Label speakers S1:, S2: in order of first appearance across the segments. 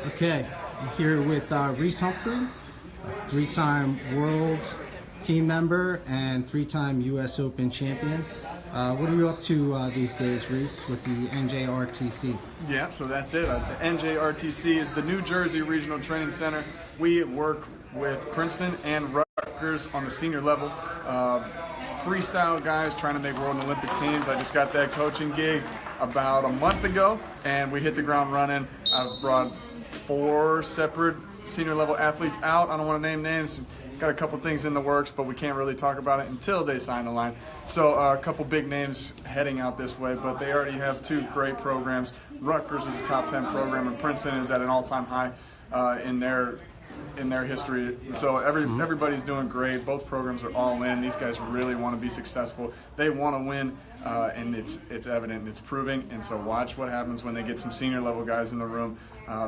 S1: Okay, I'm here with Reece Humphrey, a three-time world team member and three-time U.S. Open champion. What are you up to these days, Reece, with the NJRTC?
S2: Yeah, so that's it. The NJRTC is the New Jersey Regional Training Center. We work with Princeton and Rutgers on the senior level. Freestyle guys trying to make world and Olympic teams. I just got that coaching gig about a month ago, and we hit the ground running. I've brought 4 separate senior level athletes out. I don't want to name names. Got a couple things in the works, but we can't really talk about it until they sign the line. So a couple big names heading out this way, but they already have 2 great programs. Rutgers is a top 10 program, and Princeton is at an all-time high in their history. So everybody's doing great. Both programs are all in. These guys really want to be successful. They want to win, and it's evident. It's proving. And so watch what happens when they get some senior level guys in the room.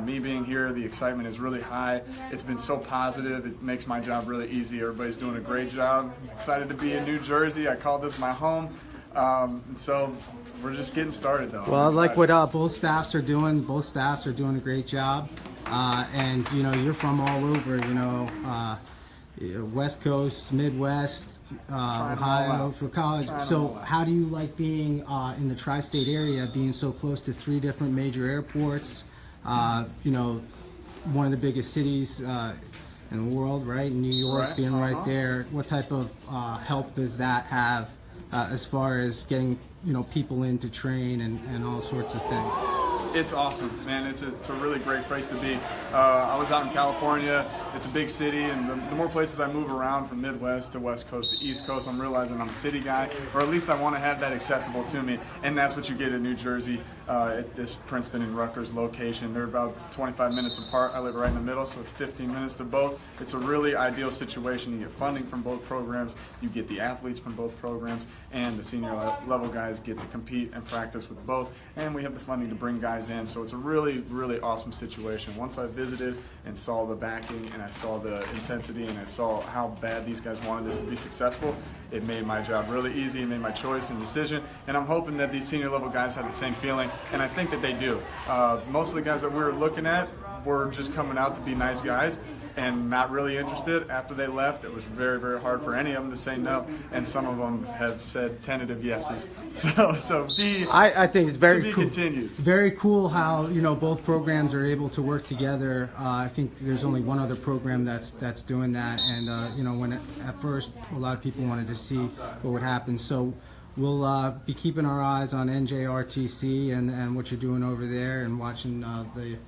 S2: Me being here, the excitement is really high. It's been so positive. It makes my job really easy. Everybody's doing a great job. Excited to be in New Jersey. I call this my home. And so we're just getting started, though.
S1: Well, I like what both staffs are doing. Both staffs are doing a great job. And you know, you're from all over, West Coast, Midwest, Ohio for college. So how do you like being in the tri-state area, being so close to 3 different major airports, one of the biggest cities in the world, right? New York being right there. What type of help does that have as far as getting, people in to train and all sorts of things?
S2: It's awesome, man. It's a really great place to be. I was out in California. It's a big city, and the more places I move around from Midwest to West Coast to East Coast, I'm realizing I'm a city guy, or at least I want to have that accessible to me. And that's what you get in New Jersey at this Princeton and Rutgers location. They're about 25 minutes apart. I live right in the middle, so it's 15 minutes to both. It's a really ideal situation. You get funding from both programs, you get the athletes from both programs, and the senior level guys get to compete and practice with both. And we have the funding to bring guys in, so it's a really, really awesome situation. Once I visited and saw the backing, and I saw the intensity, and I saw how bad these guys wanted this to be successful, it made my job really easy. It made my choice and decision, and I'm hoping that these senior level guys have the same feeling, and I think that they do. Most of the guys that we were looking at were just coming out to be nice guys and not really interested. After they left, it was very, very hard for any of them to say no, and some of them have said tentative yeses.
S1: I think it's very cool.
S2: Continued.
S1: Very cool how both programs are able to work together. I think there's only one other program that's doing that, and when at first a lot of people wanted to see what would happen. So we'll be keeping our eyes on NJRTC and what you're doing over there, and watching the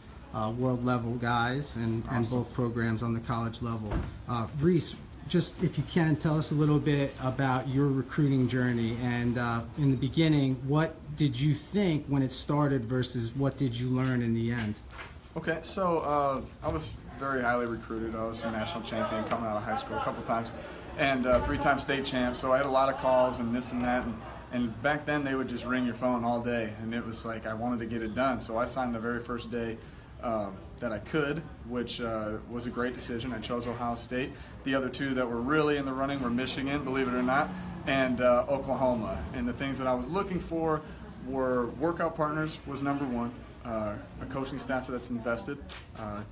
S1: world level guys and both programs on the college level. Reece, just if you can, tell us a little bit about your recruiting journey, and in the beginning, what did you think when it started versus what did you learn in the end? Okay,
S2: so I was very highly recruited. I was a national champion coming out of high school a couple times, and 3-time state champ, so I had a lot of calls and this and that, and back then they would just ring your phone all day, and it was like I wanted to get it done, so I signed the very first day that I could, which was a great decision. I chose Ohio State. The other 2 that were really in the running were Michigan, believe it or not, and Oklahoma. And the things that I was looking for were workout partners was number 1. A coaching staff that's invested.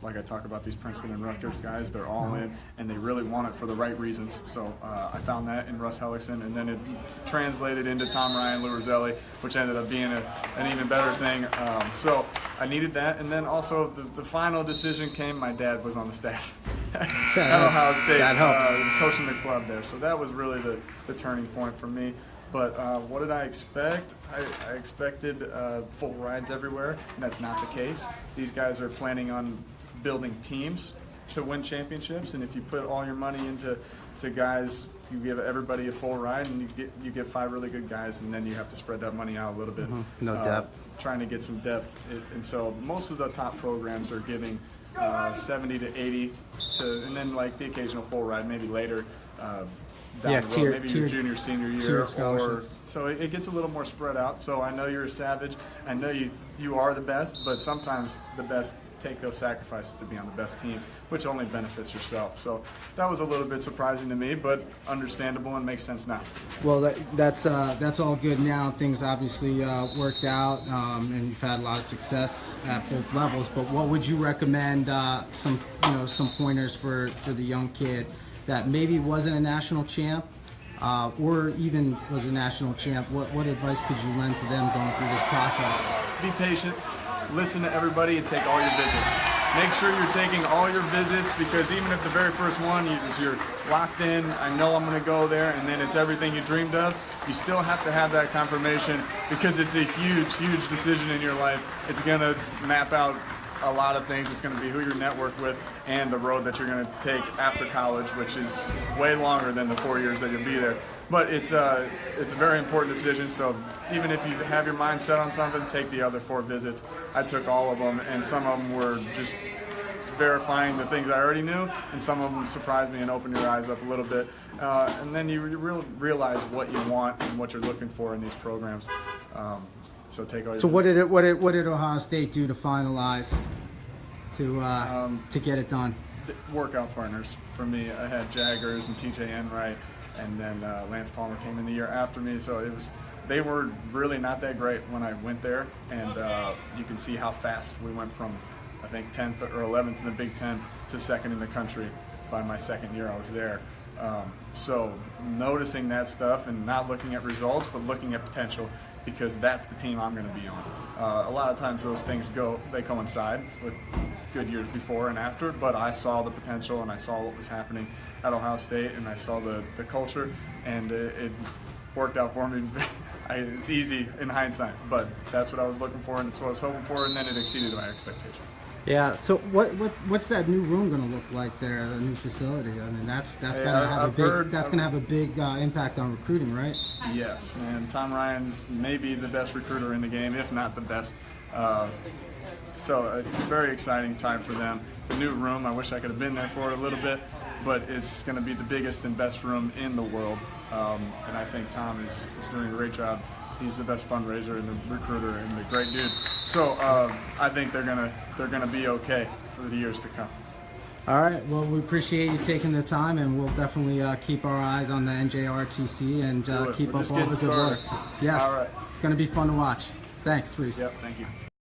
S2: Like I talk about these Princeton and Rutgers guys, they're all in, and they really want it for the right reasons. So I found that in Russ Hellickson, and then it translated into Tom Ryan, Lou Roselli, which ended up being an even better thing. So I needed that, and then also the final decision came. My dad was on the staff at Ohio State, coaching the club there. So that was really the turning point for me. But what did I expect? I expected full rides everywhere, and that's not the case. These guys are planning on building teams to win championships, and if you put all your money into guys, you give everybody a full ride, and you get 5 really good guys, and then you have to spread that money out a little bit.
S1: No depth.
S2: Trying to get some depth, and so most of the top programs are giving 70 to 80 and then like the occasional full ride maybe later. down the road,
S1: tier,
S2: maybe your junior, senior year,
S1: tiered
S2: or
S1: scholarships.
S2: so it gets a little more spread out. So I know you're a savage. I know you are the best, but sometimes the best take those sacrifices to be on the best team, which only benefits yourself. So that was a little bit surprising to me, but understandable and makes sense now.
S1: Well, that's all good now. Things obviously worked out, and you've had a lot of success at both levels. But what would you recommend? Some pointers for the young kid that maybe wasn't a national champ, or even was a national champ. What advice could you lend to them going through this process?
S2: Be patient. Listen to everybody and take all your visits. Make sure you're taking all your visits, because even if the very first one you're locked in, I know I'm going to go there, and then it's everything you dreamed of, you still have to have that confirmation, because it's a huge decision in your life. It's going to map out a lot of things. It's going to be who you're networked with and the road that you're going to take after college, which is way longer than the 4 years that you'll be there. But it's a very important decision, so even if you have your mind set on something, take the other 4 visits. I took all of them, and some of them were just verifying the things I already knew, and some of them surprised me and opened your eyes up a little bit. And then you realize what you want and what you're looking for in these programs. So take all your
S1: So
S2: visits.
S1: what did Ohio State do to finalize to get it done?
S2: Workout partners for me. I had Jaggers and TJ Enright, and then Lance Palmer came in the year after me. So they were really not that great when I went there, and you can see how fast we went from, I think, 10th or 11th in the Big Ten to 2nd in the country by my 2nd year I was there. So noticing that stuff and not looking at results, but looking at potential, because that's the team I'm going to be on. A lot of times those things they coincide with good years before and after, but I saw the potential and I saw what was happening at Ohio State, and I saw the culture, and it worked out for me. It's easy in hindsight, but that's what I was looking for, and it's what I was hoping for, and then it exceeded my expectations.
S1: Yeah. So what's that new room going to look like there? The new facility. I mean, that's going to have a big impact on recruiting, right?
S2: Yes, man. Tom Ryan's maybe the best recruiter in the game, if not the best. So a very exciting time for them. The new room, I wish I could have been there for it a little bit, but it's going to be the biggest and best room in the world. And I think Tom is doing a great job. He's the best fundraiser and the recruiter and the great dude. So I think they're gonna be okay for the years to come.
S1: All right. Well, we appreciate you taking the time, and we'll definitely keep our eyes on the NJRTC and keep up all the good work. Yes.
S2: All right.
S1: It's going to be fun to watch. Thanks, Reece.
S2: Yep. Thank you.